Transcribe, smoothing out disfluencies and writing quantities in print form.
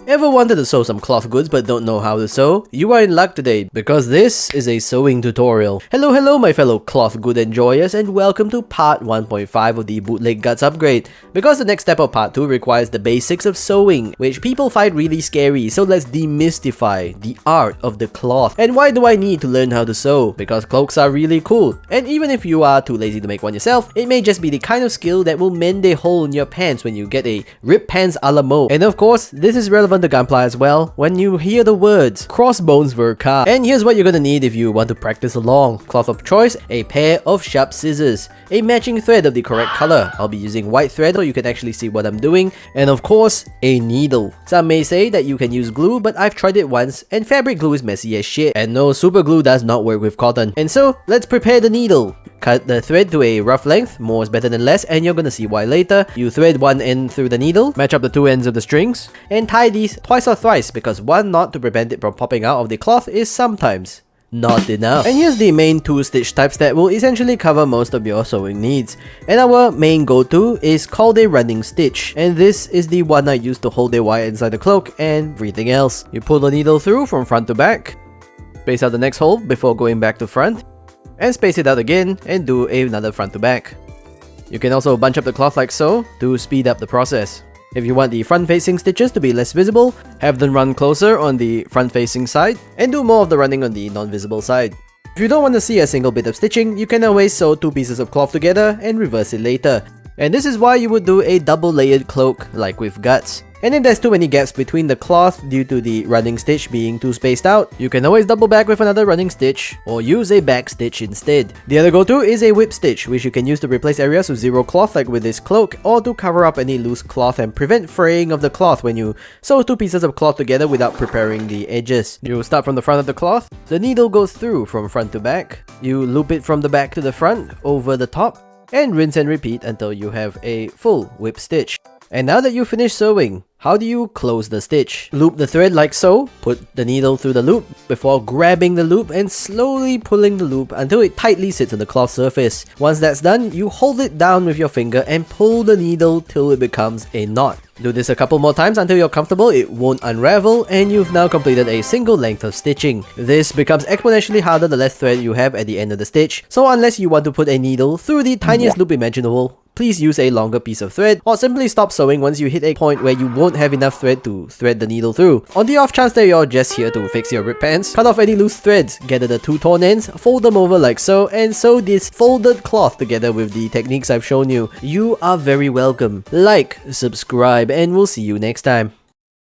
Ever wanted to sew some cloth goods but don't know how to sew? You are in luck today because this is a sewing tutorial. Hello my fellow cloth good enjoyers, and welcome to part 1.5 of the bootleg guts upgrade. Because the next step of part 2 requires the basics of sewing, which people find really scary, so let's demystify the art of the cloth. And why do I need to learn how to sew? Because cloaks are really cool, and even if you are too lazy to make one yourself, it may just be the kind of skill that will mend a hole in your pants when you get a ripped pants a la mode. And of course, this is relevant to gunpla as well when you hear the words crossbones verka. And here's what you're gonna need if you want to practice along. Cloth of choice, a pair of sharp scissors, a matching thread of the correct color. I'll be using white thread so you can actually see what I'm doing, and of course, a needle. Some may say that you can use glue, but I've tried it once and fabric glue is messy as shit, and no, super glue does not work with cotton. And so, let's prepare the needle. Cut the thread to a rough length, more is better than less, and you're gonna see why later. You thread one end through the needle, match up the two ends of the strings, and tie these twice or thrice because one knot to prevent it from popping out of the cloth is sometimes not enough. And here's the main two stitch types that will essentially cover most of your sewing needs. And our main go-to is called a running stitch, and this is the one I use to hold the wire inside the cloak and everything else. You pull the needle through from front to back, space out the next hole before going back to front, and space it out again and do another front to back. You can also bunch up the cloth like so to speed up the process. If you want the front facing stitches to be less visible, have them run closer on the front facing side and do more of the running on the non-visible side. If you don't want to see a single bit of stitching, you can always sew two pieces of cloth together and reverse it later. And this is why you would do a double layered cloak like with guts. And if there's too many gaps between the cloth due to the running stitch being too spaced out, you can always double back with another running stitch or use a back stitch instead. The other go-to is a whip stitch, which you can use to replace areas with zero cloth like with this cloak, or to cover up any loose cloth and prevent fraying of the cloth when you sew two pieces of cloth together without preparing the edges. You start from the front of the cloth, the needle goes through from front to back, you loop it from the back to the front over the top, and rinse and repeat until you have a full whip stitch. And now that you finish sewing, how do you close the stitch? Loop the thread like so, put the needle through the loop before grabbing the loop and slowly pulling the loop until it tightly sits on the cloth surface. Once that's done, you hold it down with your finger and pull the needle till it becomes a knot. Do this a couple more times until you're comfortable it won't unravel, and you've now completed a single length of stitching. This becomes exponentially harder the less thread you have at the end of the stitch, so unless you want to put a needle through the tiniest loop imaginable, please use a longer piece of thread, or simply stop sewing once you hit a point where you won't have enough thread to thread the needle through. On the off chance that you're just here to fix your ripped pants, cut off any loose threads, gather the two torn ends, fold them over like so, and sew this folded cloth together with the techniques I've shown you. You are very welcome. Like, subscribe, and we'll see you next time.